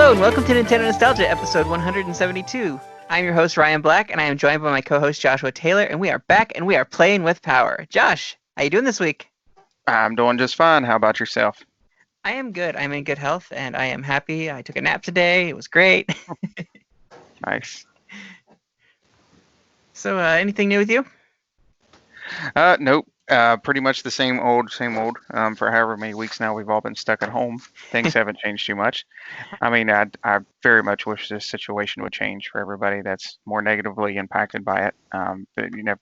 Hello and welcome to Nintendo Nostalgia, episode 172. I'm your host, Ryan Black, and I am joined by my co-host, Joshua Taylor, and we are back and we are playing with power. Josh, how you doing this week? I'm doing just fine. How about yourself? I am good. I'm in good health, and I am happy. I took a nap today. It was great. Nice. So, anything new with you? Nope. Pretty much the same old, same old. For however many weeks now we've all been stuck at home. Things haven't changed too much. I mean, I very much wish this situation would change for everybody that's more negatively impacted by it. But,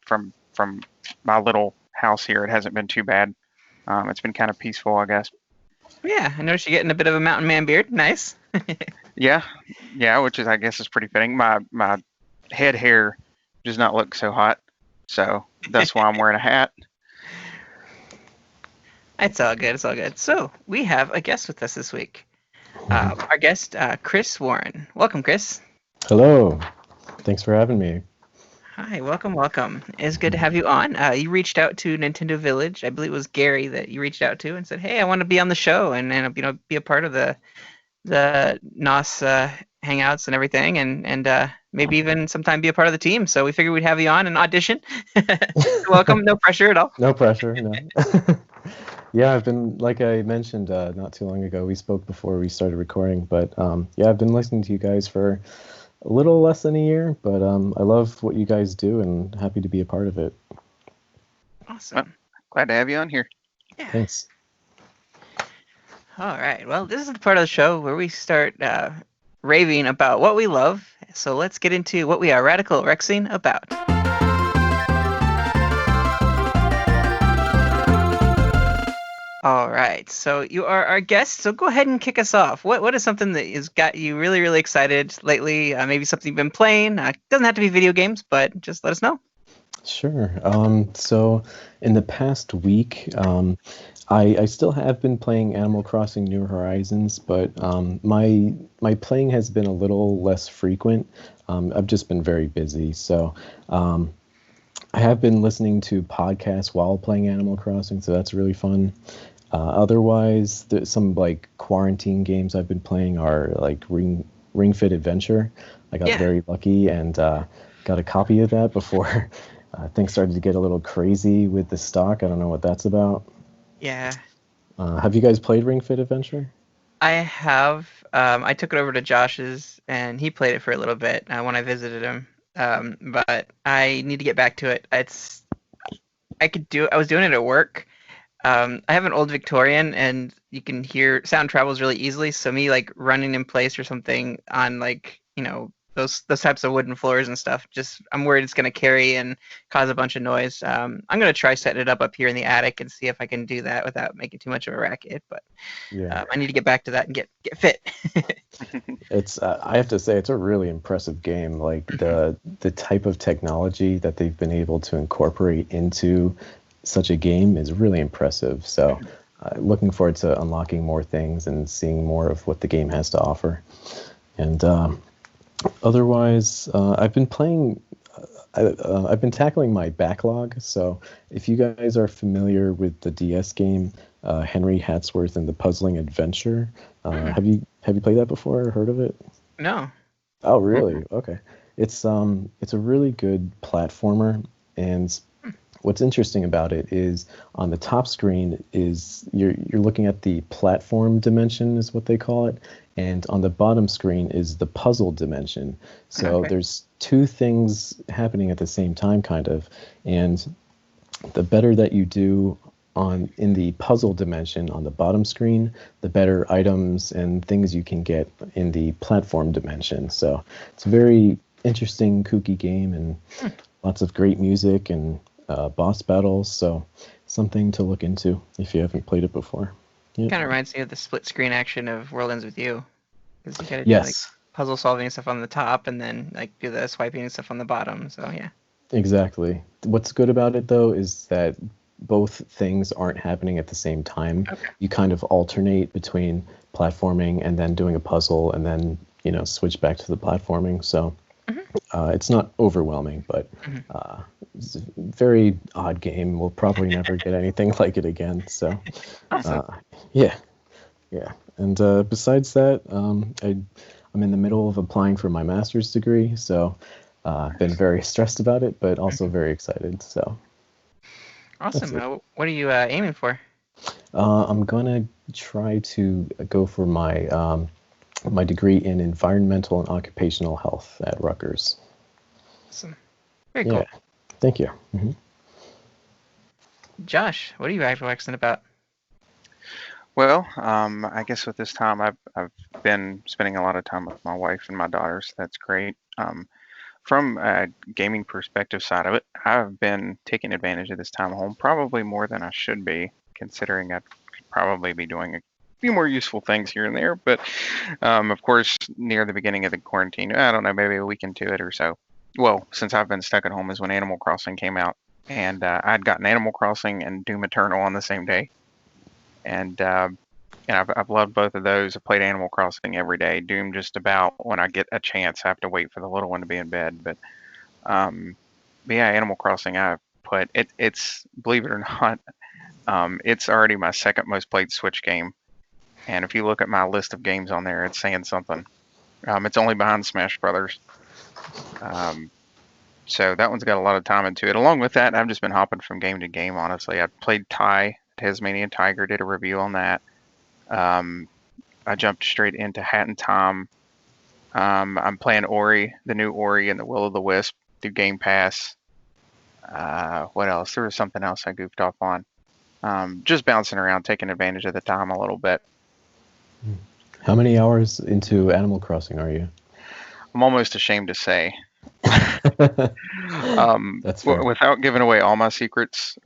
from my little house here, it hasn't been too bad. It's been kind of peaceful, I guess. Yeah, I noticed you're getting a bit of a mountain man beard. Nice. Yeah, which is, I guess, is pretty fitting. My head hair does not look so hot, so that's why I'm wearing a hat. It's all good. It's all good. So, we have a guest with us this week. Our guest, Chris Warren. Welcome, Chris. Hello. Thanks for having me. Hi, welcome. It's good to have you on. You reached out to Nintendo Village. I believe it was Gary that you reached out to and said, "Hey, I want to be on the show and be a part of the NOS hangouts and everything, and maybe even sometime be a part of the team." So we figured we'd have you on and audition. Welcome. No pressure at all. No pressure. No. Yeah, I've been, like I mentioned not too long ago. We spoke before we started recording, but yeah, I've been listening to you guys for a little less than a year, but I love what you guys do and happy to be a part of it. Awesome. Well, glad to have you on here. Yeah. Thanks. All right. Well, this is the part of the show where we start raving about what we love. So let's get into what we are radical Rexing about. All right. So you are our guest. So go ahead and kick us off. What is something that has got you really, really excited lately? Maybe something you've been playing. Doesn't have to be video games, but just let us know. Sure. So in the past week, I still have been playing Animal Crossing New Horizons, but my playing has been a little less frequent. I've just been very busy. So I have been listening to podcasts while playing Animal Crossing, so that's really fun. Otherwise, some like quarantine games I've been playing are like Ring Fit Adventure. I got very lucky and got a copy of that before things started to get a little crazy with the stock. I don't know what that's about. Yeah. Have you guys played Ring Fit Adventure? I have. I took it over to Josh's, and he played it for a little bit when I visited him. But I need to get back to it. I was doing it at work. I have an old Victorian, and you can hear sound travels really easily. So me like running in place or something on like those types of wooden floors and stuff. Just I'm worried it's gonna carry and cause a bunch of noise. I'm gonna try setting it up here in the attic and see if I can do that without making too much of a racket. But I need to get back to that and get fit. It's I have to say it's a really impressive game. Like the type of technology that they've been able to incorporate into such a game is really impressive. So looking forward to unlocking more things and seeing more of what the game has to offer. And otherwise, I've been playing. I've been tackling my backlog. So if you guys are familiar with the DS game Henry Hatsworth and the Puzzling Adventure, have you played that before or heard of it? No. Oh, really? Okay. It's a really good platformer, and what's interesting about it is on the top screen is you're looking at the platform dimension is what they call it, and on the bottom screen is the puzzle dimension. So there's two things happening at the same time, kind of, and the better that you do in the puzzle dimension on the bottom screen, the better items and things you can get in the platform dimension. So it's a very interesting, kooky game, and lots of great music and boss battles. So something to look into if you haven't played it before. Kind of reminds me of the split screen action of World Ends With You. Because you gotta do like puzzle solving and stuff on the top, and then like do the swiping and stuff on the bottom. So yeah. Exactly. What's good about it though is that both things aren't happening at the same time. You kind of alternate between platforming and then doing a puzzle and then switch back to the platforming. So it's not overwhelming, but it's a very odd game. We'll probably never get anything like it again. So awesome. yeah. And besides that, I'm in the middle of applying for my master's degree, so I've been very stressed about it, but also very excited. So that's Awesome. it. What are you aiming for? I'm gonna try to go for my degree in environmental and occupational health at Rutgers. Awesome. Very Yeah, cool. thank you. Josh, what are you actually excited about? Well, I guess with this time, I've been spending a lot of time with my wife and my daughters. That's great. From a gaming perspective side of it, I've been taking advantage of this time home probably more than I should be, considering I could probably be doing a few more useful things here and there. But of course, near the beginning of the quarantine, I don't know, maybe a week into it or so. Well, since I've been stuck at home is when Animal Crossing came out, and I'd gotten Animal Crossing and Doom Eternal on the same day, and I've loved both of those. I played Animal Crossing every day. Doom just about when I get a chance. I have to wait for the little one to be in bed, um, but yeah, Animal Crossing, I put it. It's believe it or not, it's already my second most played Switch game. And if you look at my list of games on there, it's saying something. It's only behind Smash Brothers. Um, so that one's got a lot of time into it. Along with that, I've just been hopping from game to game. Honestly, I played Tasmanian Tiger, did a review on that. Um, I jumped straight into Hat in Time. I'm playing Ori, the new Ori, and the Will o' the Wisp through Game Pass. What else? There was something else I goofed off on. Just bouncing around, taking advantage of the time a little bit. How many hours into Animal Crossing are you? I'm almost ashamed to say. That's fair. Without giving away all my secrets,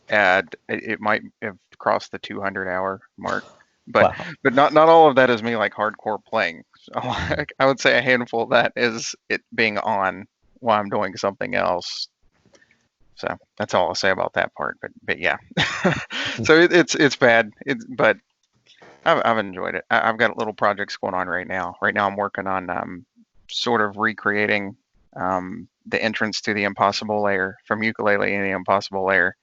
it might have crossed the 200-hour mark. But Wow. but not all of that is me like hardcore playing. So I would say a handful of that is it being on while I'm doing something else. So that's all I'll say about that part. But yeah, so it's bad. But I've enjoyed it. I've got little projects going on right now. Right now I'm working on sort of recreating the entrance to the Impossible Lair from Ukulele and the Impossible Lair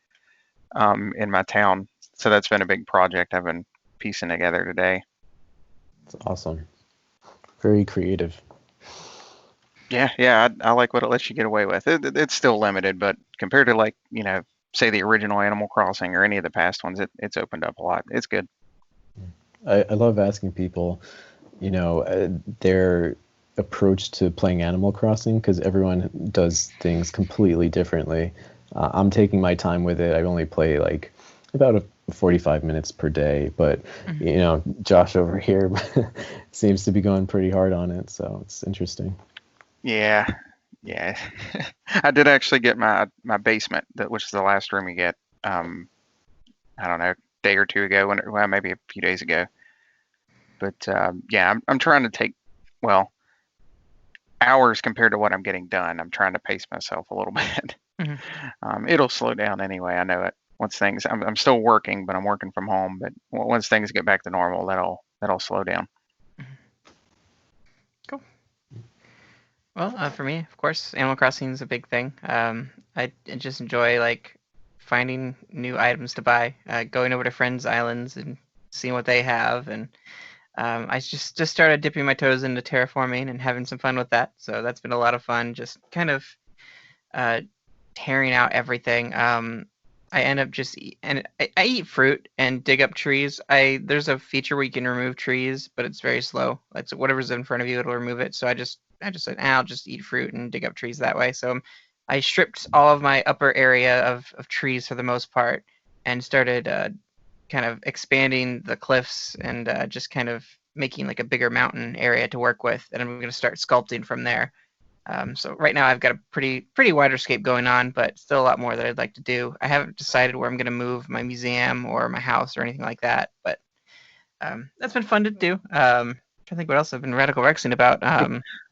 in my town. So that's been a big project I've been piecing together today. That's awesome. Very creative. Yeah, I like what it lets you get away with. It's still limited, but compared to like, say the original Animal Crossing or any of the past ones, it's opened up a lot. It's good. I love asking people, their approach to playing Animal Crossing because everyone does things completely differently. I'm taking my time with it. I only play like about 45 minutes per day, but Josh over here seems to be going pretty hard on it, so it's interesting. Yeah, yeah. I did actually get my basement, which is the last room you get. I don't know, a day or two ago, well, maybe a few days ago. But yeah, I'm trying to take, well, hours compared to what I'm getting done. I'm trying to pace myself a little bit. It'll slow down anyway. I know it. Once things, I'm still working, but I'm working from home. But once things get back to normal, that'll slow down. Cool. Well, for me, of course, Animal Crossing is a big thing. I just enjoy like finding new items to buy, going over to friends' islands and seeing what they have, and I just started dipping my toes into terraforming and having some fun with that. So that's been a lot of fun. Just kind of uh, tearing out everything. I end up and I eat fruit and dig up trees. There's a feature where you can remove trees, but it's very slow. It's whatever's in front of you, it'll remove it. So I just said, I'll just eat fruit and dig up trees that way. So I stripped all of my upper area of trees for the most part and started kind of expanding the cliffs and just kind of making like a bigger mountain area to work with. And I'm going to start sculpting from there. So right now I've got a pretty wider scape going on, but still a lot more that I'd like to do. I haven't decided where I'm going to move my museum or my house or anything like that, but that's been fun to do. I think what else I've been radical rexing about.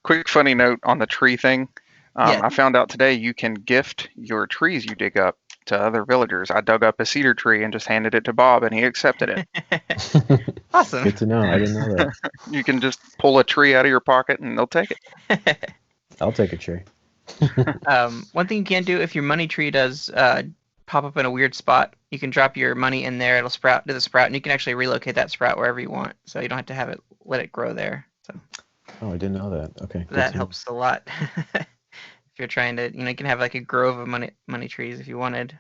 Quick funny note on the tree thing. Yeah. I found out today you can gift your trees you dig up to other villagers. I dug up a cedar tree and just handed it to Bob, and he accepted it. Awesome. Good to know. I didn't know that. You can just pull a tree out of your pocket, and they'll take it. I'll take a tree. One thing you can do if your money tree does pop up in a weird spot. You can drop your money in there. It'll sprout to the sprout, and you can actually relocate that sprout wherever you want. So you don't have to have it let it grow there. So Oh, I didn't know that. Okay, good that to know. helps a lot. If you're trying to, you can have like a grove of money trees if you wanted.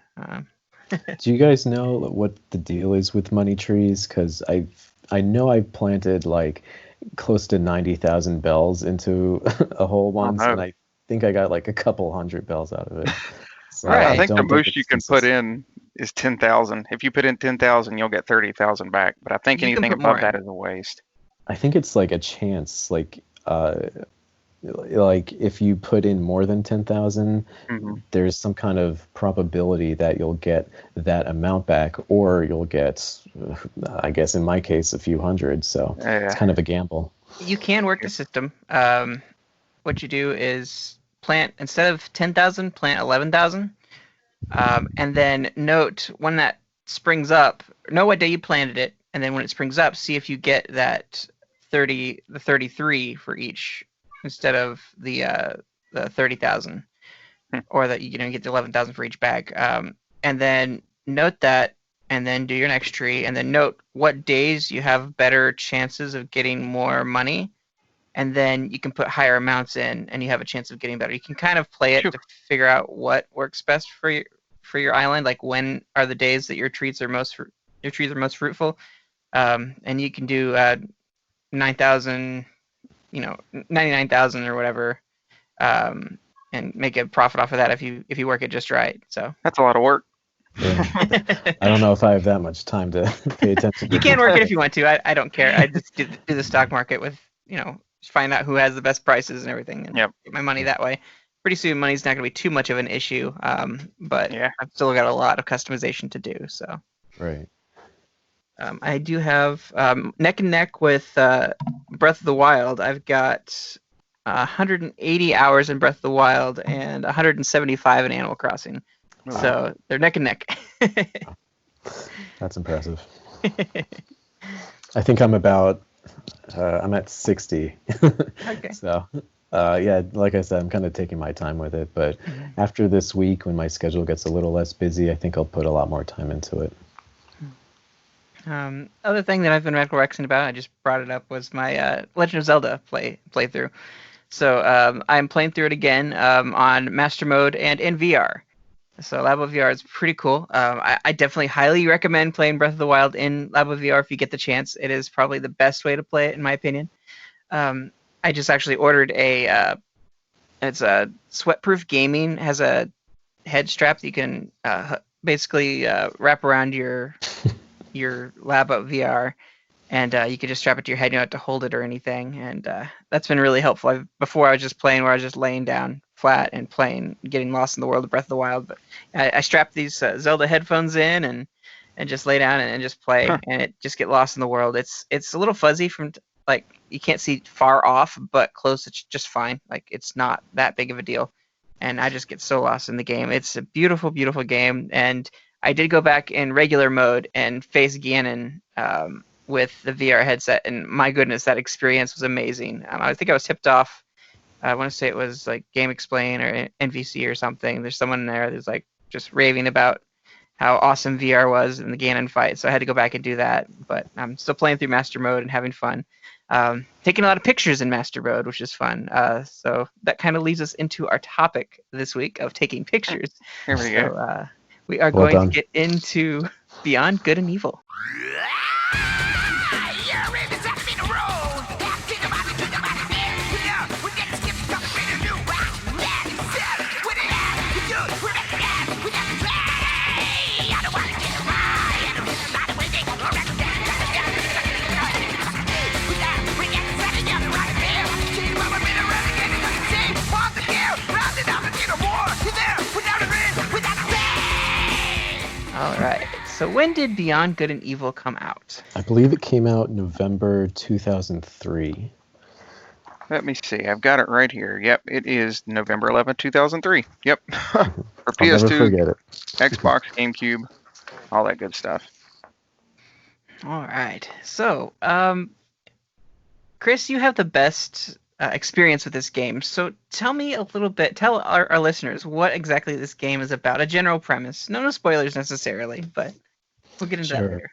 Do you guys know what the deal is with money trees? Because I know I've planted like close to 90,000 bells into a hole once, no. and I think I got like a couple hundred bells out of it. So Right. I think the don't most you it's can put consistent. in is 10,000. If you put in 10,000, you'll get 30,000 back. But I think You can anything put more above that in. is a waste. I think it's like a chance, like if you put in more than 10,000, Hmm. there's some kind of probability that you'll get that amount back, or you'll get, I guess in my case, a few hundred. So it's Yeah. kind of a gamble. You can work the system. What you do is plant instead of 10,000, plant 11,000, and then note when that springs up. Know what day you planted it, and then when it springs up, see if you get that 33 for each instead of the 30,000, or that you get the 11,000 for each bag. And then note that, and then do your next tree, and then note what days you have better chances of getting more money, and then you can put higher amounts in, and you have a chance of getting better. You can kind of play it Sure. to figure out what works best for your island. Like when are the days that your trees are most fruitful, and you can do 9,000, 99,000 or whatever, and make a profit off of that if you work it just right. So That's a lot of work. Yeah. I don't know if I have that much time to pay attention to you can work it detail. if you want to. I don't care. I just do the stock market with find out who has the best prices and everything, and Yep. get my money that way. Pretty soon, money's not going to be too much of an issue, but Yeah. I've still got a lot of customization to do. So Right. I do have neck and neck with Breath of the Wild. I've got 180 hours in Breath of the Wild and 175 in Animal Crossing. Oh, wow. So they're neck and neck. That's impressive. I think I'm at 60. Okay. So, yeah, like I said, I'm kind of taking my time with it. But after this week, when my schedule gets a little less busy, I think I'll put a lot more time into it. Other thing that I've been recollecting about, I just brought it up, was my Legend of Zelda playthrough. So I'm playing through it again on Master Mode and in VR. So Labo VR is pretty cool. I definitely highly recommend playing Breath of the Wild in Labo VR if you get the chance. It is probably the best way to play it, in my opinion. I just actually ordered it's a Sweatproof Gaming, has a head strap that you can basically wrap around your Labo VR, and you can just strap it to your head. You don't have to hold it or anything, and that's been really helpful. Before I was just playing where I was just laying down flat and playing, getting lost in the world of Breath of the Wild. But I strapped these Zelda headphones in and just lay down and just play, and it just get lost in the world. It's a little fuzzy from like you can't see far off, but close it's just fine. Like it's not that big of a deal, and I just get so lost in the game. It's a beautiful, beautiful game, and I did go back in regular mode and face Ganon with the VR headset, and my goodness, that experience was amazing. I think I was tipped off. I want to say it was like Game Explain or NVC or something. There's someone there that's like just raving about how awesome VR was in the Ganon fight, so I had to go back and do that. But I'm still playing through Master Mode and having fun. Taking a lot of pictures in Master Mode, which is fun. So that kind of leads us into our topic this week of taking pictures. Here we go. We are Well going done. to get into Beyond Good and Evil. All right. So when did Beyond Good and Evil come out? I believe it came out November 2003. Let me see. I've got it right here. Yep, it is November 11th, 2003. Yep. For I'll never PS2, forget it. Xbox, GameCube, all that good stuff. All right. So, Chris, you have the best experience with this game. So tell me a little bit, tell our listeners what exactly this game is about, a general premise. No spoilers necessarily, but we'll get into that Sure. later.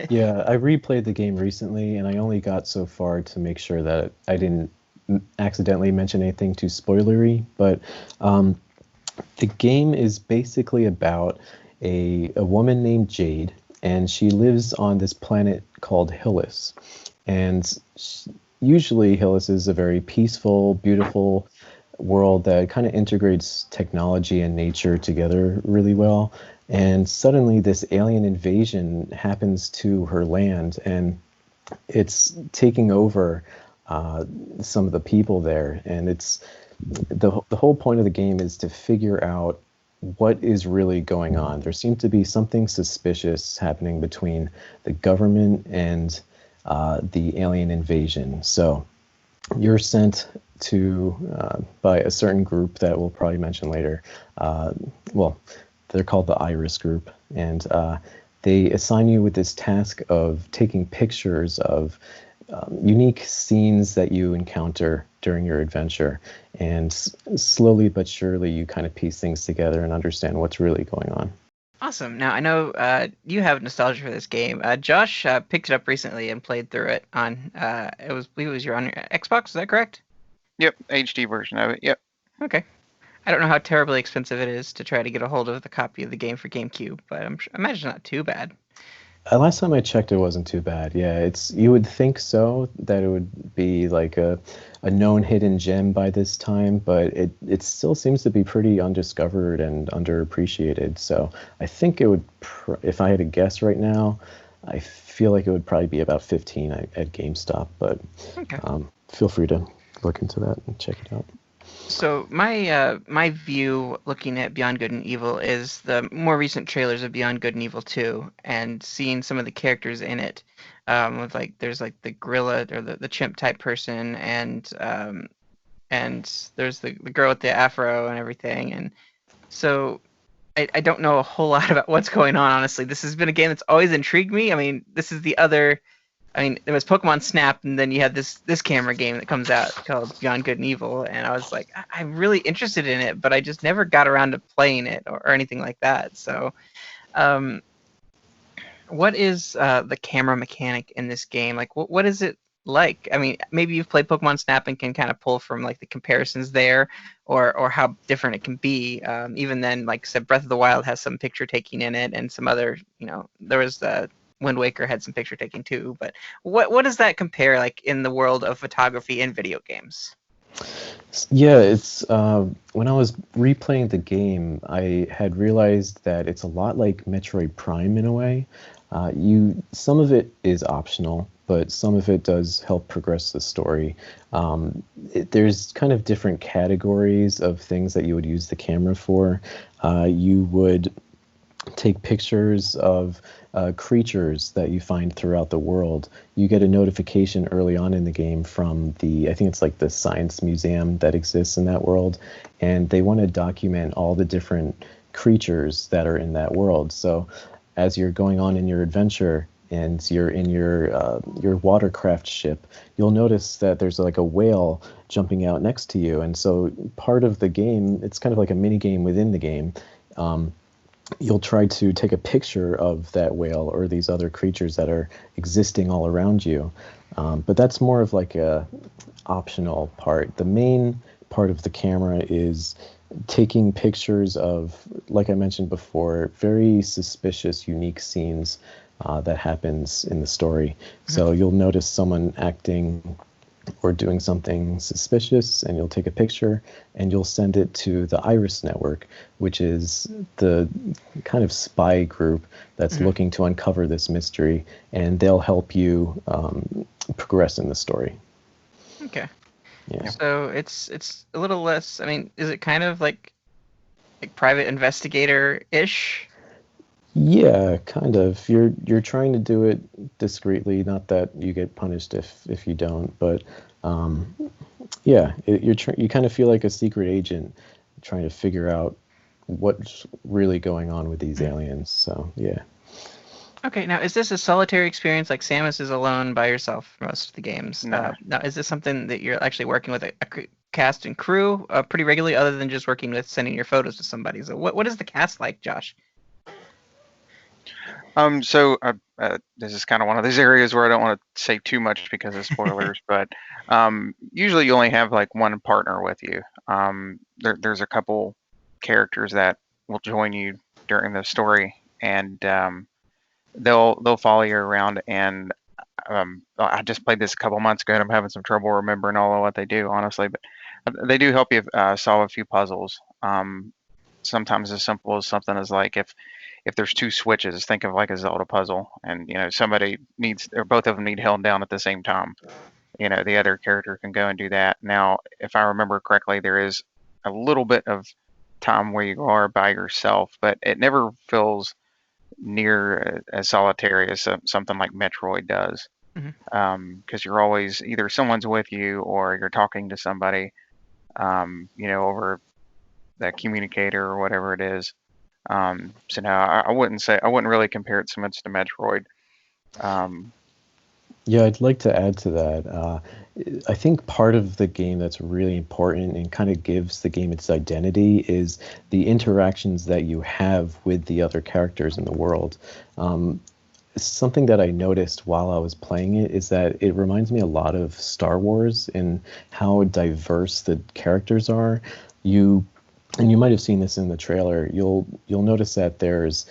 Yeah, I replayed the game recently, and I only got so far to make sure that I didn't accidentally mention anything too spoilery. But um, the game is basically about a woman named Jade, and she lives on this planet called Hillis. And usually, Hillis is a very peaceful, beautiful world that kind of integrates technology and nature together really well. And suddenly, this alien invasion happens to her land, and it's taking over some of the people there. And it's the whole point of the game is to figure out what is really going on. There seems to be something suspicious happening between the government and the alien invasion. So you're sent to by a certain group that we'll probably mention later. Well, they're called the Iris Group, and they assign you with this task of taking pictures of unique scenes that you encounter during your adventure. And slowly but surely, you kind of piece things together and understand what's really going on. Awesome. Now I know you have nostalgia for this game. Josh picked it up recently and played through it on it was I believe it was on your Xbox. Is that correct? Yep, HD version of it. Yep. Okay. I don't know how terribly expensive it is to try to get a hold of the copy of the game for GameCube, but I imagine not too bad. Last time I checked, it wasn't too bad. Yeah, it's you would think so that it would be like a known hidden gem by this time, but it still seems to be pretty undiscovered and underappreciated. So I think it would, if I had to guess right now, I feel like it would probably be about 15 at GameStop. But Okay. feel free to look into that and check it out. So my view looking at Beyond Good and Evil is the more recent trailers of Beyond Good and Evil 2 and seeing some of the characters in it. With like there's like the gorilla or the chimp type person and there's the girl with the afro and everything. And so I don't know a whole lot about what's going on, honestly. This has been a game that's always intrigued me. I mean, this is the other I mean, there was Pokemon Snap, and then you had this camera game that comes out called Beyond Good and Evil, and I was like, I'm really interested in it, but I just never got around to playing it or anything like that. So, um, what is the camera mechanic in this game? Like, what is it like? I mean, maybe you've played Pokemon Snap and can kind of pull from like the comparisons there, or how different it can be. Even then, like I said, Breath of the Wild has some picture taking in it, and some other, there was Wind Waker had some picture taking too. But what does that compare like in the world of photography in video games? Yeah, it's when I was replaying the game, I had realized that it's a lot like Metroid Prime in a way. Some of it is optional, but some of it does help progress the story. There's kind of different categories of things that you would use the camera for. You would take pictures of creatures that you find throughout the world. You get a notification early on in the game from I think it's like the science museum that exists in that world, and they want to document all the different creatures that are in that world. So as you're going on in your adventure and you're in your watercraft ship, you'll notice that there's like a whale jumping out next to you. And so part of the game, it's kind of like a mini game within the game. You'll try to take a picture of that whale or these other creatures that are existing all around you. But that's more of like a optional part. The main part of the camera is taking pictures of, like I mentioned before, very suspicious, unique scenes that happens in the story. So you'll notice someone acting or doing something suspicious, and you'll take a picture and you'll send it to the Iris Network, which is the kind of spy group that's looking to uncover this mystery, and they'll help you progress in the story. Okay. Yeah. So it's a little less. I mean, is it kind of like private investigator-ish? Yeah, kind of. You're trying to do it discreetly, not that you get punished if you don't, but yeah, you kind of feel like a secret agent trying to figure out what's really going on with these aliens. So yeah. Okay, now is this a solitary experience like Samus is alone by yourself for most of the games? No. Now, is this something that you're actually working with a cast and crew pretty regularly, other than just working with sending your photos to somebody? So, what is the cast like, Josh? This is kind of one of those areas where I don't want to say too much because of spoilers, but usually you only have like one partner with you. There's a couple characters that will join you during the story, and they'll follow you around. And I just played this a couple months ago, and I'm having some trouble remembering all of what they do, honestly. But they do help you solve a few puzzles. Sometimes as simple as something as like if there's two switches, think of like a Zelda puzzle, and somebody needs, or both of them need held down at the same time. The other character can go and do that. Now, if I remember correctly, there is a little bit of time where you are by yourself, but it never feels near as solitary as something like Metroid does. Because you're always either someone's with you or you're talking to somebody, over the communicator or whatever it is. So no, I wouldn't really compare it so much to Metroid. Yeah, I'd like to add to that. I think part of the game that's really important and kind of gives the game its identity is the interactions that you have with the other characters in the world. Something that I noticed while I was playing it is that it reminds me a lot of Star Wars in how diverse the characters are. And you might have seen this in the trailer. You'll notice that there's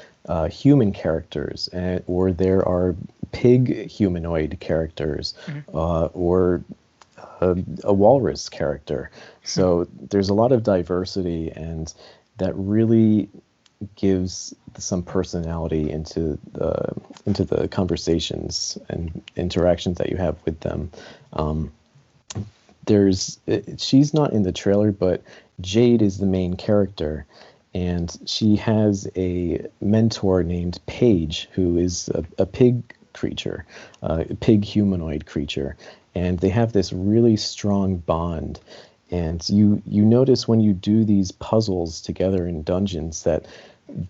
human characters, or there are pig humanoid characters, or a walrus character. So there's a lot of diversity, and that really gives some personality into the conversations and interactions that you have with them. She's not in the trailer, but Jade is the main character, and she has a mentor named Paige, who is a pig creature, a pig humanoid creature, and they have this really strong bond. And you notice when you do these puzzles together in dungeons that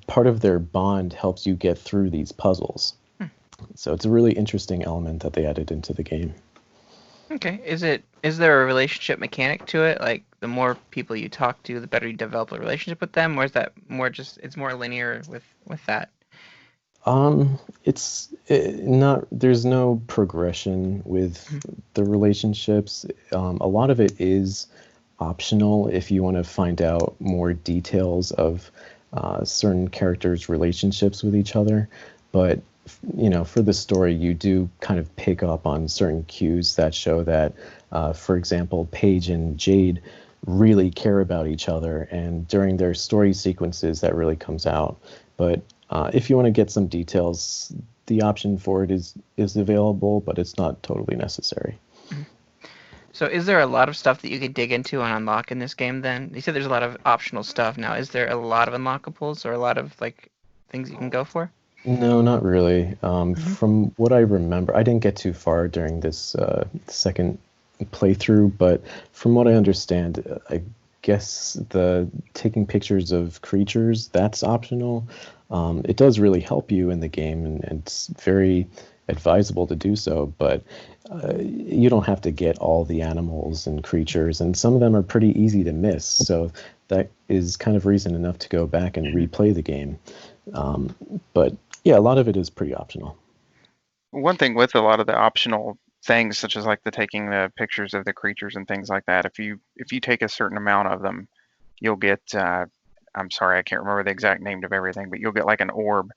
part of their bond helps you get through these puzzles. So it's a really interesting element that they added into the game. Okay, is there a relationship mechanic to it? Like the more people you talk to, the better you develop a relationship with them, or is that more just it's more linear with that? It's not. There's no progression with the relationships. A lot of it is optional if you want to find out more details of certain characters' relationships with each other. But for the story, you do kind of pick up on certain cues that show that, for example, Paige and Jade really care about each other, and during their story sequences, that really comes out. But if you want to get some details, the option for it is available, but it's not totally necessary. So is there a lot of stuff that you could dig into and unlock in this game then? You said there's a lot of optional stuff now. Is there a lot of unlockables or a lot of like things you can go for? No, not really. From what I remember, I didn't get too far during this second playthrough, but from what I understand, I guess the taking pictures of creatures, that's optional. It does really help you in the game, and it's very advisable to do so, but you don't have to get all the animals and creatures, and some of them are pretty easy to miss, so that is kind of reason enough to go back and replay the game. But yeah, a lot of it is pretty optional. One thing with a lot of the optional things, such as like the taking the pictures of the creatures and things like that, if you take a certain amount of them, you'll get I'm sorry, I can't remember the exact name of everything, but you'll get like an orb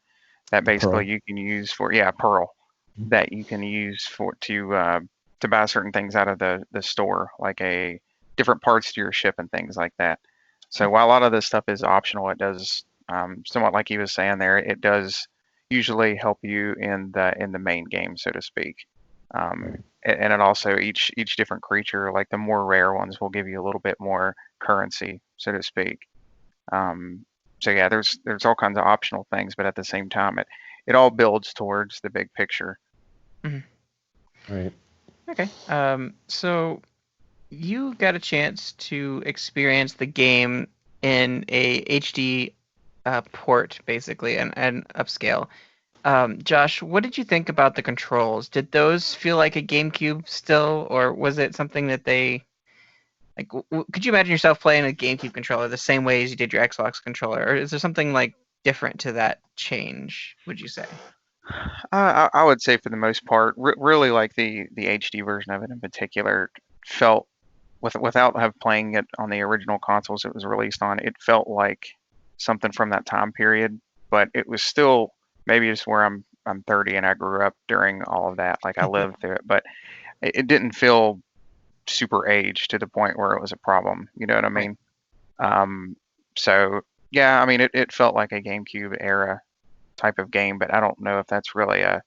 that basically Pearl. you can use for, pearl, that you can use for to buy certain things out of the store, like a different parts to your ship and things like that. So while a lot of this stuff is optional, it does somewhat like he was saying there, it does usually help you in the main game, so to speak. And it also each different creature, like the more rare ones, will give you a little bit more currency, so to speak. So yeah, there's all kinds of optional things, but at the same time, it all builds towards the big picture. Right. Okay. So you got a chance to experience the game in a HD port, basically, and upscale. Josh, what did you think about the controls? Did those feel like a GameCube still, or was it something that they like? Could you imagine yourself playing a GameCube controller the same way as you did your Xbox controller, or is there something like different to that change? Would you say? I would say for the most part, really like the HD version of it in particular felt without have playing it on the original consoles it was released on, it felt like something from that time period, but it was still maybe just where I'm 30 and I grew up during all of that, like I lived through it, but it didn't feel super aged to the point where it was a problem. You know what I Right. mean? Um, so yeah, I mean it felt like a GameCube era type of game, but I don't know if that's really a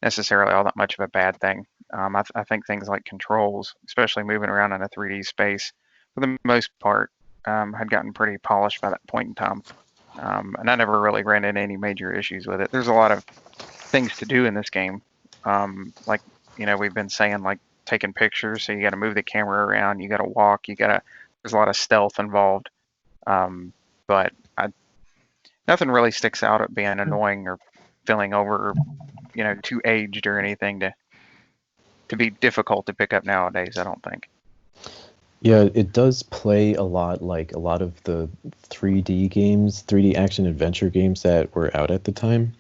necessarily all that much of a bad thing. I think things like controls, especially moving around in a 3D space, for the most part, had gotten pretty polished by that point in time. And I never really ran into any major issues with it. There's a lot of things to do in this game. Like, we've been saying, like taking pictures, so you got to move the camera around, you got to walk, there's a lot of stealth involved. Um, but nothing really sticks out at being annoying or feeling over, too aged or anything to be difficult to pick up nowadays, I don't think. Yeah, it does play a lot like a lot of the 3D games, 3D action adventure games that were out at the time.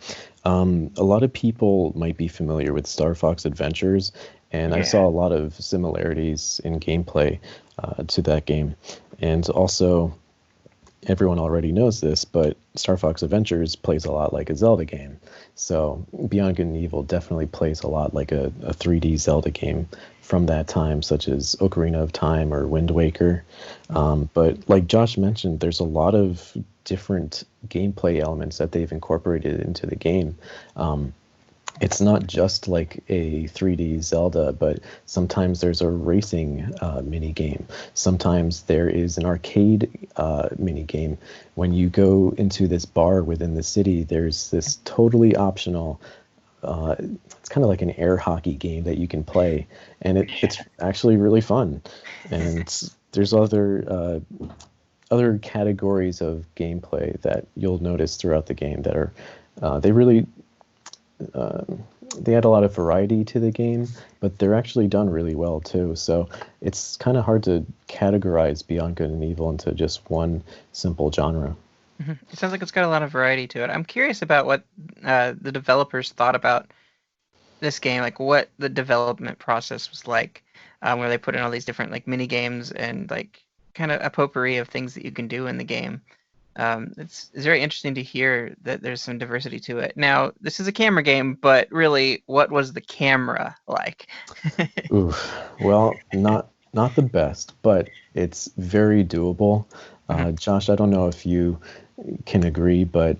A lot of people might be familiar with Star Fox Adventures, and I Yeah. saw a lot of similarities in gameplay to that game. And also, everyone already knows this, but Star Fox Adventures plays a lot like a Zelda game. So Beyond Good and Evil definitely plays a lot like a 3D Zelda game from that time, such as Ocarina of Time or Wind Waker. But like Josh mentioned, there's a lot of different gameplay elements that they've incorporated into the game. It's not just like a 3D Zelda, but sometimes there's a racing mini game. Sometimes there is an arcade mini game. When you go into this bar within the city, there's this totally optional. It's kind of like an air hockey game that you can play, and it's actually really fun. And there's other categories of gameplay that you'll notice throughout the game that are they really they add a lot of variety to the game, but they're actually done really well too. So it's kind of hard to categorize Beyond Good and Evil into just one simple genre. It sounds like it's got a lot of variety to it. I'm curious about what the developers thought about this game, like what the development process was like, where they put in all these different like mini games and like kind of a potpourri of things that you can do in the game. It's very interesting to hear that there's some diversity to it. Now, this is a camera game, but really, what was the camera like? Oof. Well, not the best, but it's very doable. Mhm. Josh, I don't know if you can agree, but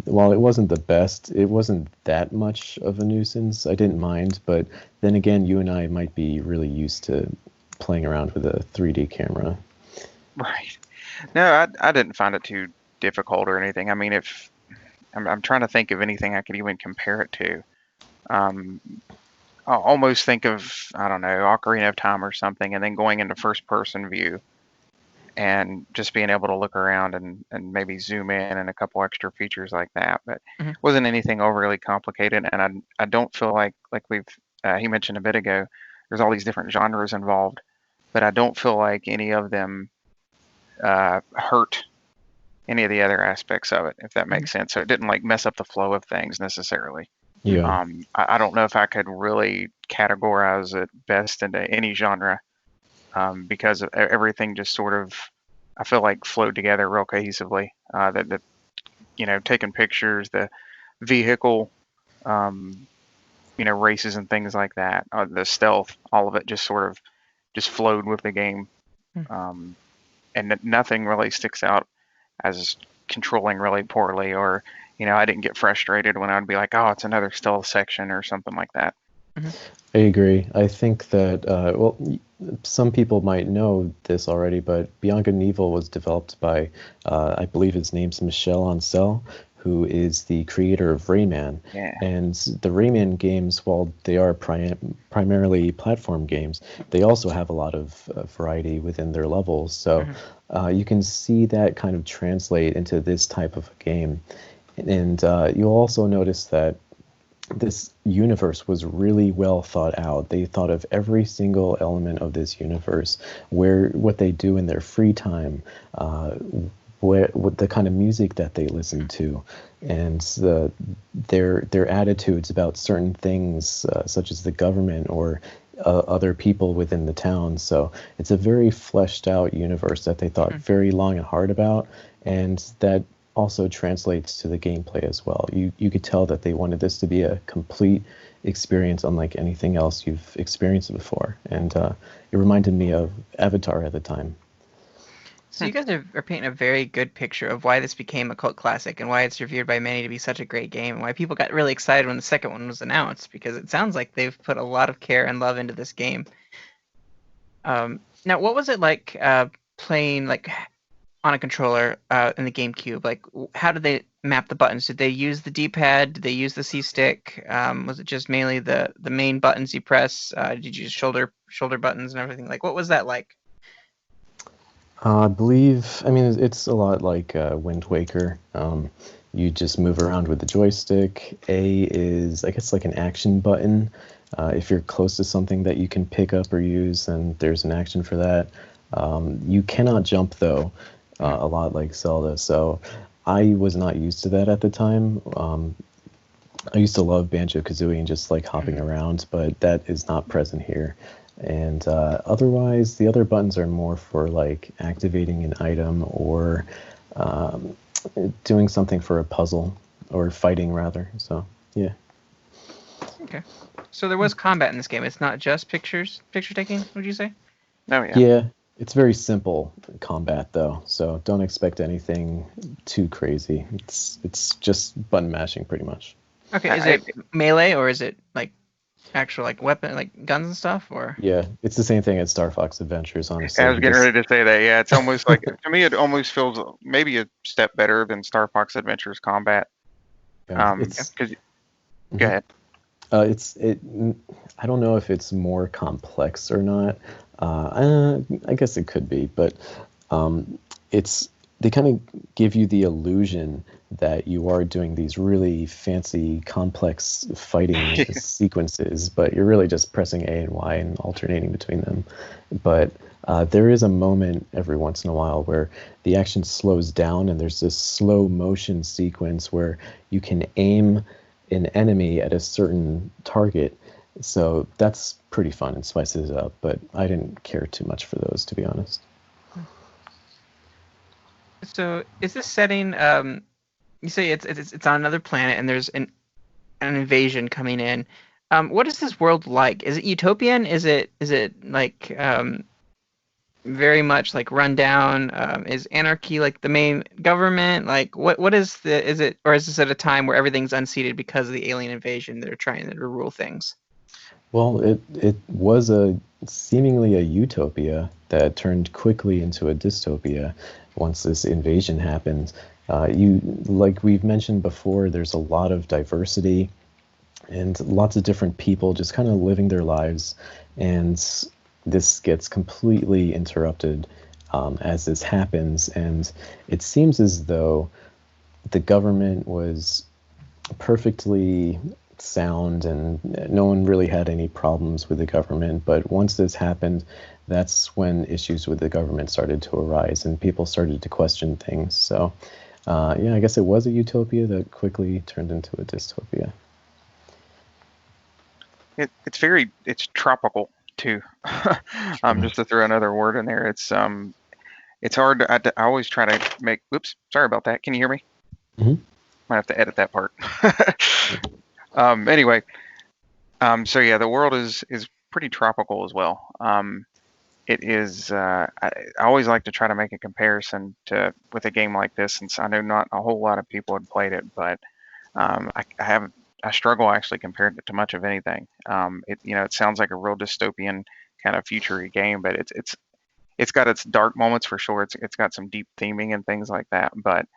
while it wasn't the best, it wasn't that much of a nuisance. I didn't mind, but then again, you and I might be really used to playing around with a 3D camera. Right. No, I didn't find it too difficult or anything. I mean, if I'm trying to think of anything I could even compare it to. Um, I almost think of, I don't know, Ocarina of Time or something, and then going into first person view and just being able to look around and maybe zoom in and a couple extra features like that. But Mhm. it wasn't anything overly complicated, and I don't feel like we've he mentioned a bit ago, there's all these different genres involved, but I don't feel like any of them hurt any of the other aspects of it, if that Mhm. makes sense. So it didn't like mess up the flow of things necessarily. Mhm. Yeah. I don't know if I could really categorize it best into any genre, because everything just sort of, I feel like, flowed together real cohesively. Taking pictures, the vehicle, um, races and things like that, the stealth, all of it just sort of just flowed with the game. Mhm. Um, and nothing really sticks out as controlling really poorly, or I didn't get frustrated when I'd be like, oh, it's another stealth section or something like that. Mhm. I agree. I think that, some people might know this already, but Beyond Good and Evil was developed by, I believe his name's Michel Ancel, who is the creator of Rayman. Yeah. And the Rayman games, while they are primarily platform games, they also have a lot of variety within their levels. So Mhm. you can see that kind of translate into this type of game. And you'll also notice that this universe was really well thought out. They thought of every single element of this universe, where what they do in their free time, what the kind of music that they listen to, and their attitudes about certain things, such as the government or other people within the town. So it's a very fleshed out universe that they thought very long and hard about, and that also translates to the gameplay as well. You could tell that they wanted this to be a complete experience unlike anything else you've experienced before, and it reminded me of Avatar at the time. So you guys are painting a very good picture of why this became a cult classic and why it's revered by many to be such a great game and why people got really excited when the second one was announced because it sounds like they've put a lot of care and love into this game. Now, what was it like playing like on a controller in the GameCube? Like, how did they map the buttons? Did they use the D-pad? Did they use the C-stick? Was it just mainly the main buttons you press? Did you use shoulder buttons and everything? Like, what was that like? I believe, I mean, it's a lot like Wind Waker. You just move around with the joystick. A is, I guess, like an action button. If you're close to something that you can pick up or use, then there's an action for that. You cannot jump, though, a lot like Zelda. So I was not used to that at the time. I used to love Banjo-Kazooie and just like hopping around, but that is not present here. And otherwise, the other buttons are more for like activating an item or doing something for a puzzle or fighting rather. So yeah. Okay. So there was combat in this game. It's not just picture taking, would you say? Oh yeah. Yeah, it's very simple combat though, so don't expect anything too crazy. It's just button mashing pretty much. Okay, is it melee or is it like actual like weapon, like guns and stuff, or? Yeah, it's the same thing as Star Fox Adventures, honestly. I was getting ready to say that. Yeah, it's almost like to me, it almost feels maybe a step better than Star Fox Adventures combat. It's Because go ahead. I don't know if it's more complex or not. I guess it could be, but it's they kind of give you the illusion that you are doing these really fancy, complex fighting sequences, but you're really just pressing A and Y and alternating between them. But there is a moment every once in a while where the action slows down and there's this slow motion sequence where you can aim an enemy at a certain target. So that's pretty fun and spices it up, but I didn't care too much for those, to be honest. So is this setting? You say it's on another planet and there's an invasion coming in. What is this world like? Is it utopian? Is it like very much like run down? Is anarchy like the main government? Like what is it, or is this at a time where everything's unseated because of the alien invasion? They're trying to rule things. Well, it was seemingly a utopia that turned quickly into a dystopia once this invasion happened. Like we've mentioned before, there's a lot of diversity and lots of different people just kind of living their lives, and this gets completely interrupted as this happens, and it seems as though the government was perfectly sound and no one really had any problems with the government. But once this happened, that's when issues with the government started to arise and people started to question things. So yeah, I guess it was a utopia that quickly turned into a dystopia. It's tropical too. Just to throw another word in there, it's hard to, I always try to make. Oops, sorry about that. Can you hear me? Mm-hmm. Might have to edit that part. Anyway, so yeah, the world is pretty tropical as well. It is. I always like to try to make a comparison with a game like this, since I know not a whole lot of people had played it, but I haven't. I struggle actually compared it to much of anything. It sounds like a real dystopian kind of future game, but it's got its dark moments for sure. It's got some deep theming and things like that, but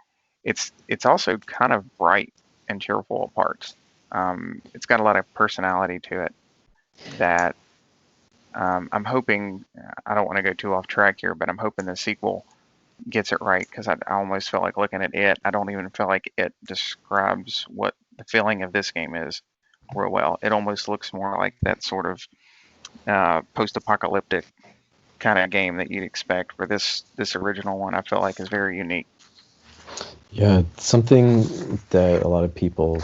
it's also kind of bright and cheerful at parts. It's got a lot of personality to it that I'm hoping. I don't want to go too off track here, but I'm hoping the sequel gets it right, because I almost feel like looking at it. I don't even feel like it describes what the feeling of this game is. real well. It almost looks more like that sort of post-apocalyptic kind of game that you'd expect. For this original one, I feel like is very unique. Yeah, something that a lot of people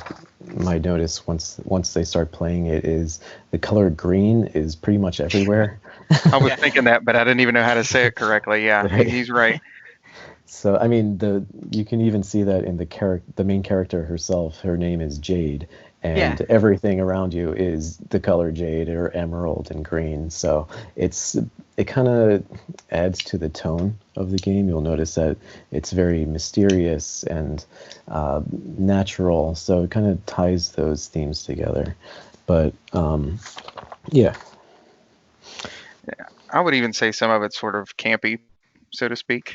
might notice once they start playing it is the color green is pretty much everywhere. I was thinking that, but I didn't even know how to say it correctly. Yeah, Right. he's right. So I mean, you can even see that in the main character herself. Her name is Jade, and everything around you is the color jade or emerald and green. So it kind of adds to the tone of the game. You'll notice that it's very mysterious and natural. So it kind of ties those themes together. But yeah. I would even say some of it's sort of campy, so to speak.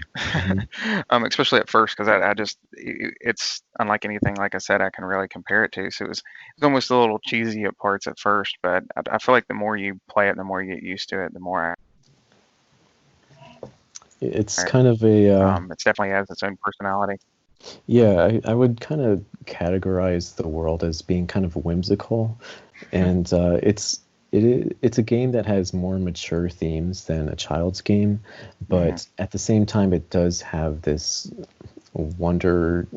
Especially at first, because it's unlike anything, like I said, I can really compare it to. So it's almost a little cheesy at parts at first, but I feel like the more you play it, the more you get used to it, the more It's kind of a it definitely has its own personality. yeah, I would kind of categorize the world as being kind of whimsical, and it's a game that has more mature themes than a child's game, but at the same time, it does have this wonder,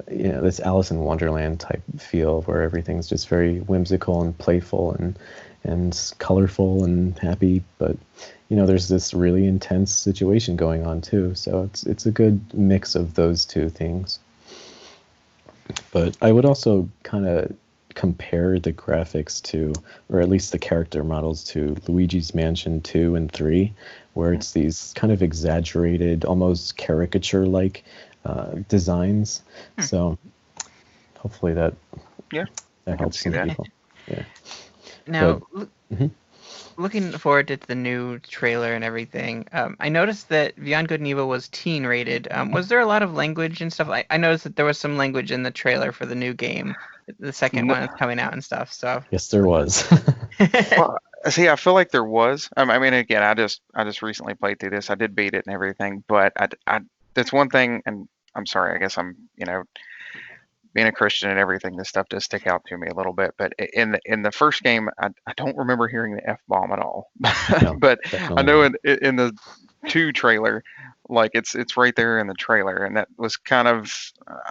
this Alice in Wonderland type feel where everything's just very whimsical and playful and colorful and happy, but there's this really intense situation going on too. So it's a good mix of those two things. But I would also kind of compare the graphics to, or at least the character models to Luigi's Mansion 2 and 3, where it's these kind of exaggerated, almost caricature-like designs. So hopefully that helps some people. Yeah. Now, looking forward to the new trailer and everything, I noticed that Beyond Good and Evil was teen rated. Was there a lot of language and stuff? I noticed that there was some language in the trailer for the new game, the second one that's coming out and stuff. So yes, there was. Well, see, I feel like there was. I mean, again, I just recently played through this. I did beat it and everything, but that's one thing. And I'm sorry, I guess I'm being a Christian and everything, this stuff does stick out to me a little bit. But in the first game, I don't remember hearing the F bomb at all. No, but definitely I know not. in the 2 trailer, like it's right there in the trailer, and that was kind of.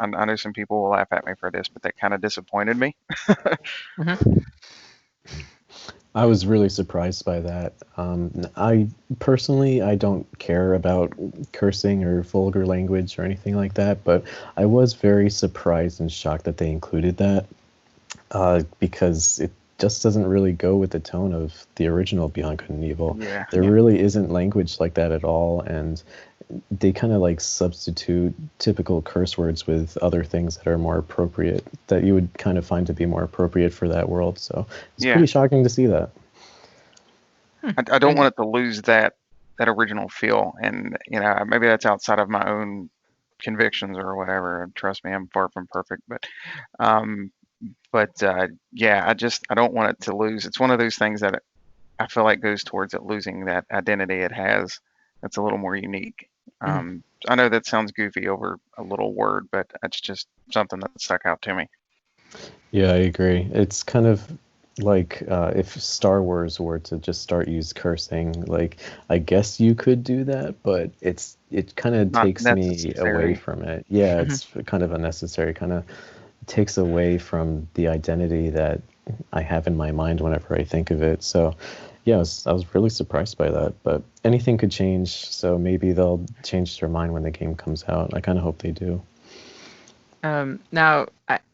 I know some people will laugh at me for this, but that kind of disappointed me. I was really surprised by that. I personally, I don't care about cursing or vulgar language or anything like that, but I was very surprised and shocked that they included that because it just doesn't really go with the tone of the original Beyond Good and Evil. There really isn't language like that at all, and they kind of like substitute typical curse words with other things that are more appropriate, that you would kind of find to be more appropriate for that world. So it's pretty shocking to see that. I don't want it to lose that original feel, and maybe that's outside of my own convictions or whatever. Trust me, I'm far from perfect, but I don't want it to lose. It's one of those things that I feel like goes towards it losing that identity it has. That's a little more unique. I know that sounds goofy over a little word, but it's just something that stuck out to me. Yeah, I agree. It's kind of like if Star Wars were to just start use cursing, like I guess you could do that, but it kind of takes me away from it. Yeah, it's kind of unnecessary, kind of takes away from the identity that I have in my mind whenever I think of it. So yeah, I was really surprised by that, but anything could change, so maybe they'll change their mind when the game comes out. I kind of hope they do. Now,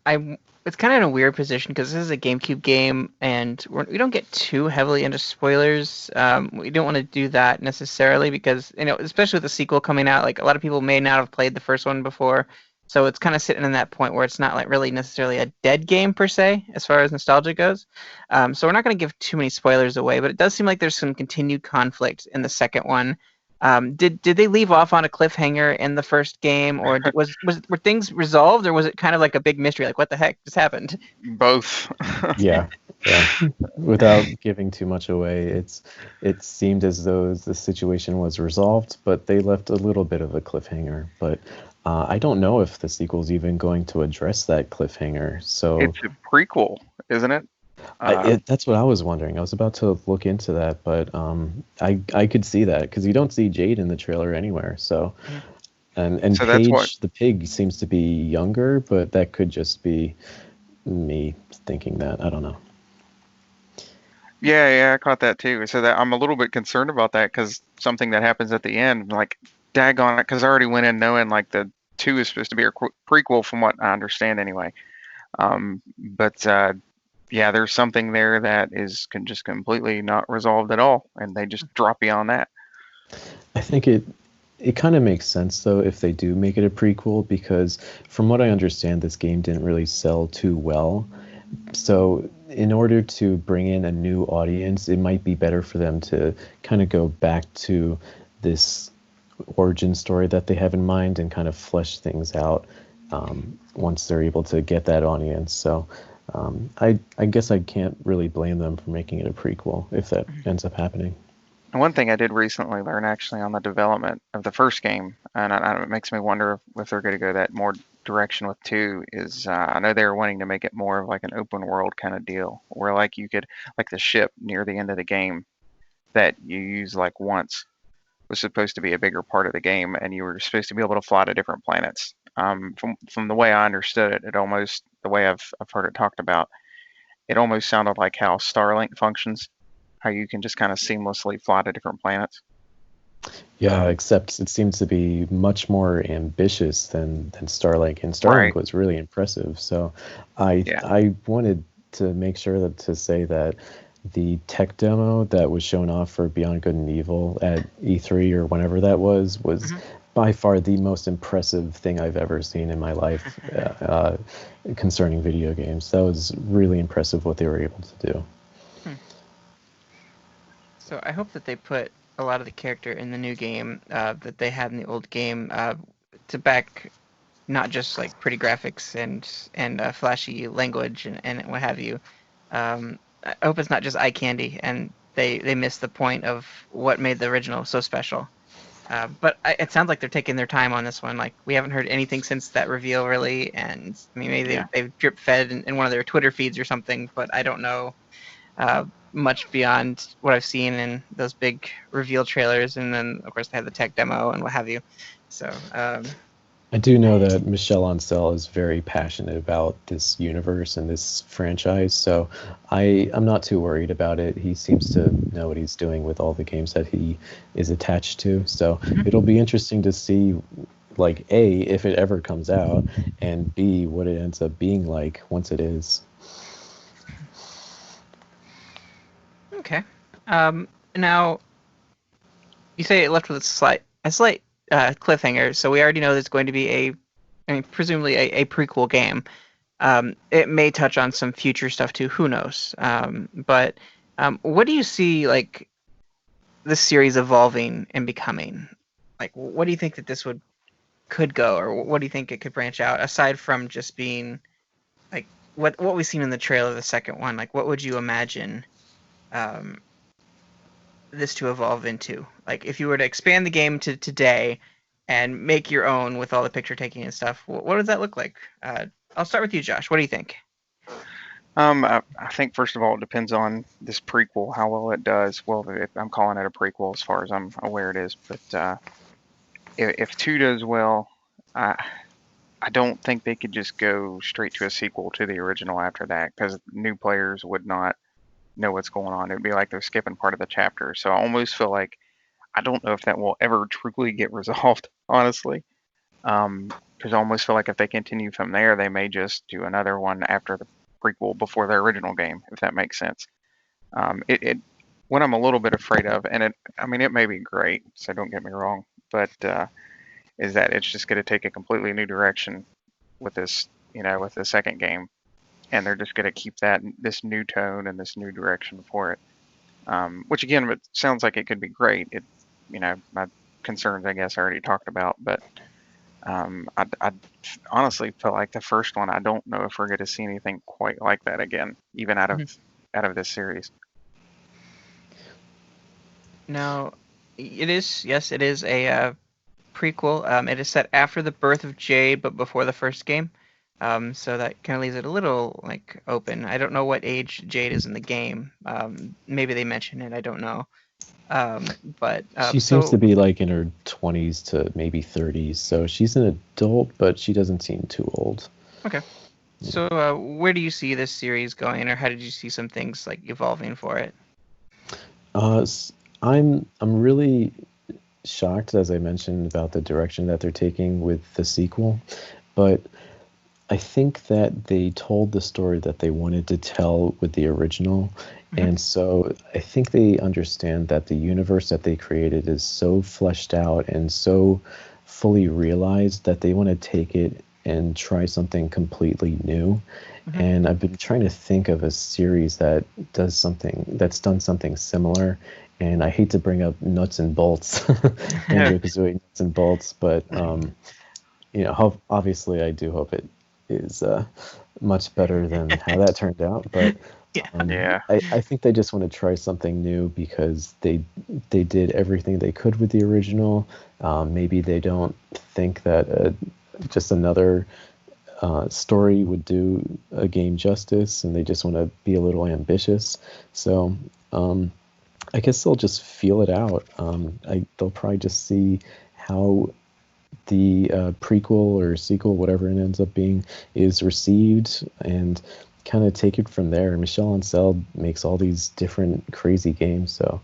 I it's kind of in a weird position because this is a GameCube game, and we don't get too heavily into spoilers. We don't want to do that necessarily because, especially with the sequel coming out, like a lot of people may not have played the first one before, so it's kind of sitting in that point where it's not like really necessarily a dead game per se, as far as nostalgia goes. So we're not going to give too many spoilers away, but it does seem like there's some continued conflict in the second one. Did they leave off on a cliffhanger in the first game, or were things resolved, or was it kind of like a big mystery, like what the heck just happened? Both. Yeah. Without giving too much away, it seemed as though the situation was resolved, but they left a little bit of a cliffhanger. But I don't know if the sequel's even going to address that cliffhanger. So It's a prequel, isn't it? Uh, that's what I was wondering. I was about to look into that, but I could see that because you don't see Jade in the trailer anywhere. So Mhm. and so that's what. Paige the pig seems to be younger, but that could just be me thinking that. I don't know. Yeah, yeah, I caught that too. So that I'm a little bit concerned about that because something that happens at the end, like, daggone it, because I already went in knowing like the two is supposed to be a prequel from what I understand anyway. But yeah, there's something there that is can just completely not resolved at all, and they just drop beyond that. I think it kind of makes sense though if they do make it a prequel because from what I understand, this game didn't really sell too well. So in order to bring in a new audience, it might be better for them to kind of go back to this origin story that they have in mind and kind of flesh things out once they're able to get that audience. So I guess I can't really blame them for making it a prequel if that ends up happening. And one thing I did recently learn actually on the development of the first game, and it makes me wonder if they're going to go that more direction with two, is I know they were wanting to make it more of like an open world kind of deal, where like you could, like the ship near the end of the game that you use like once was supposed to be a bigger part of the game, and you were supposed to be able to fly to different planets. From the way I understood it, it almost the way I've heard it talked about, it almost sounded like how Starlink functions, how you can just kind of seamlessly fly to different planets. Yeah, Um, except it seems to be much more ambitious than Starlink, and Starlink right. was really impressive. So Yeah. I wanted to make sure that to say that the tech demo that was shown off for Beyond Good and Evil at E3 or whenever that was Mhm. by far the most impressive thing I've ever seen in my life concerning video games. That was really impressive what they were able to do. Hmm. So I hope that they put a lot of the character in the new game that they had in the old game to back not just like pretty graphics and flashy language and what have you. I hope it's not just eye candy and they miss the point of what made the original so special. But it sounds like they're taking their time on this one. Like we haven't heard anything since that reveal, really. And I mean, maybe Yeah. they've drip fed in one of their Twitter feeds or something. But I don't know uh, much beyond what I've seen in those big reveal trailers. And then, of course, they had the tech demo and what have you. So I do know that Michel Ancel is very passionate about this universe and this franchise, so I'm not too worried about it. He seems to know what he's doing with all the games that he is attached to. So mhm. it'll be interesting to see, like, A, if it ever comes out, and B, what it ends up being like once it is. Okay. Now you say it left with a slight cliffhanger. So we already know there's going to be I mean, presumably a prequel game. It may touch on some future stuff too. Who knows? But what do you see like this series evolving and becoming? Like, what do you think that this would could go, or what do you think it could branch out aside from just being like what we've seen in the trailer of the second one? Like, what would you imagine um, this to evolve into? Like, if you were to expand the game to today and make your own with all the picture taking and stuff, what does that look like? I'll start with you, Josh. What do you think? I think first of all, it depends on this prequel, how well it does. Well, if I'm calling it a prequel, as far as I'm aware, it is. But if two does well, I I don't think they could just go straight to a sequel to the original after that, because new players would not know what's going on. It'd be like they're skipping part of the chapter. So I almost feel like I don't know if that will ever truly get resolved, honestly. Because I almost feel like if they continue from there, they may just do another one after the prequel before their original game, if that makes sense. It what I'm a little bit afraid of, and I mean, it may be great, so don't get me wrong, but is that it's just going to take a completely new direction with this, with the second game, and they're just going to keep this new tone and this new direction for it. Which again, it sounds like it could be great. My concerns, I guess, I already talked about, but I honestly feel like the first one. I don't know if we're going to see anything quite like that again, even Mhm. out of this series. Now, it is yes, it is a prequel. It is set after the birth of Jade, but before the first game. So that kind of leaves it a little like open. I don't know what age Jade is in the game. Maybe they mention it. I don't know. But She seems to so be like in her 20s to maybe 30s, so she's an adult, but she doesn't seem too old. okay. So where do you see this series going, or how did you see some things like evolving for it? I'm really shocked, as I mentioned, about the direction that they're taking with the sequel, but I think that they told the story that they wanted to tell with the original, Mhm. and so I think they understand that the universe that they created is so fleshed out and so fully realized that they want to take it and try something completely new. Mhm. And I've been trying to think of a series that that's done something similar. And I hate to bring up nuts and bolts, Banjo-Kazooie nuts and bolts, but obviously I do hope it is much better than how that turned out. But Yeah. Yeah. I think they just want to try something new because they did everything they could with the original. Maybe they don't think that just another story would do a game justice, and they just want to be a little ambitious. So I guess they'll just feel it out. They'll probably just see how the prequel or sequel, whatever it ends up being, is received and kind of take it from there. Michel Ancel makes all these different crazy games, so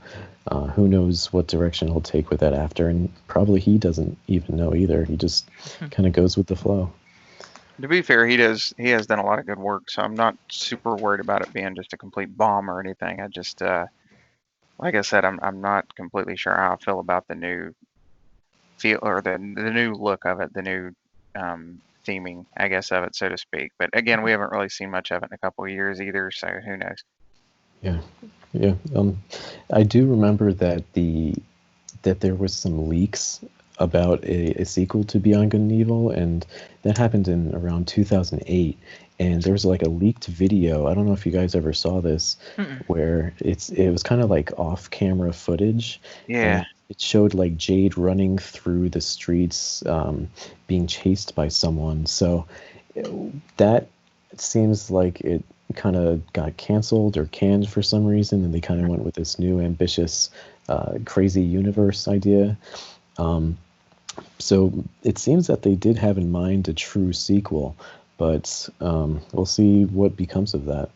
who knows what direction he'll take with that after, and probably he doesn't even know either. He just kind of goes with the flow. To be fair, he has done a lot of good work, so I'm not super worried about it being just a complete bomb or anything. I just like I said, I'm not completely sure how I feel about the new feel or the new look of it, the new theming, I guess, of it, so to speak. But again, we haven't really seen much of it in a couple of years either, so who knows? Yeah, yeah. I do remember that there was some leaks about a sequel to Beyond Good and Evil, and that happened in around 2008. And there was like a leaked video. I don't know if you guys ever saw this, Mm-mm. where it was kind of like off-camera footage, Yeah. and it showed like Jade running through the streets, being chased by someone. So that seems like it kind of got canceled or canned for some reason, and they kind of went with this new ambitious, crazy universe idea. So it seems that they did have in mind a true sequel, but we'll see what becomes of that.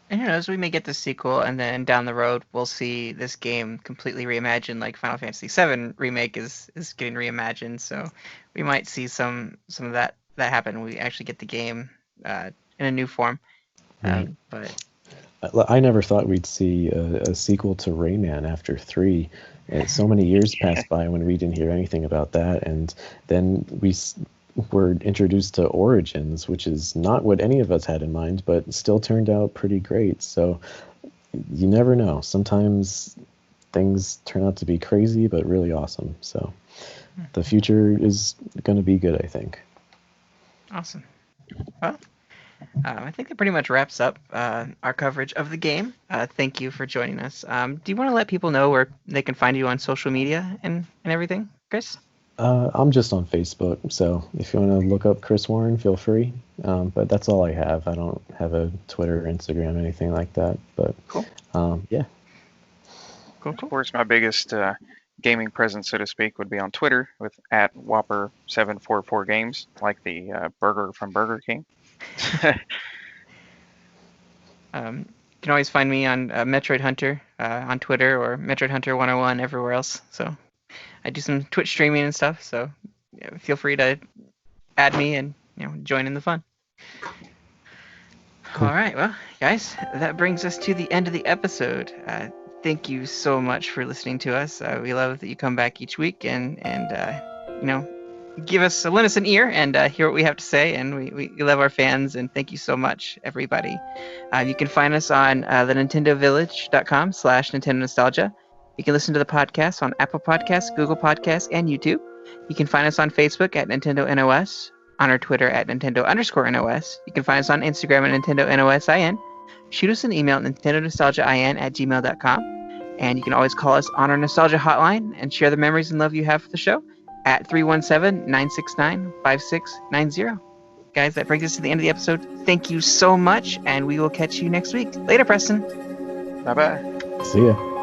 And who knows, we may get the sequel, and then down the road we'll see this game completely reimagined, like Final Fantasy VII remake is getting reimagined. So we might see some of that happen. We actually get the game in a new form. Right. But I never thought we'd see a sequel to Rayman after 3. And so many years passed by when we didn't hear anything about that, and then were introduced to Origins, which is not what any of us had in mind, but still turned out pretty great. So you never know. Sometimes things turn out to be crazy, but really awesome. So the future is going to be good, I think. awesome. Well, I think that pretty much wraps up our coverage of the game. Thank you for joining us. Do you want to let people know where they can find you on social media and everything, Chris? I'm just on Facebook, so if you want to look up Chris Warren, feel free. But that's all I have. I don't have a Twitter, Instagram, anything like that. But Cool. Yeah. Cool. Of course, my biggest gaming presence, so to speak, would be on Twitter with @Whopper744games, like the burger from Burger King. You can always find me on Metroid Hunter on Twitter or Metroid Hunter 101 everywhere else. So I do some Twitch streaming and stuff. So yeah, feel free to add me and join in the fun. Cool. All right, well, guys, that brings us to the end of the episode. Thank you so much for listening to us. We love that you come back each week and lend us an ear and hear what we have to say. And we love our fans, and thank you so much, everybody. You can find us on the nintendovillage.com/Nintendo Nostalgia. You can listen to the podcast on Apple Podcasts, Google Podcasts, and YouTube. You can find us on Facebook at Nintendo NOS, on our Twitter at Nintendo_NOS. You can find us on Instagram at Nintendo NOSIN. Shoot us an email at NintendoNostalgiaIN@gmail.com. And you can always call us on our nostalgia hotline and share the memories and love you have for the show at 317-969-5690. Guys, that brings us to the end of the episode. Thank you so much, and we will catch you next week. Later, Preston. Bye bye. See ya.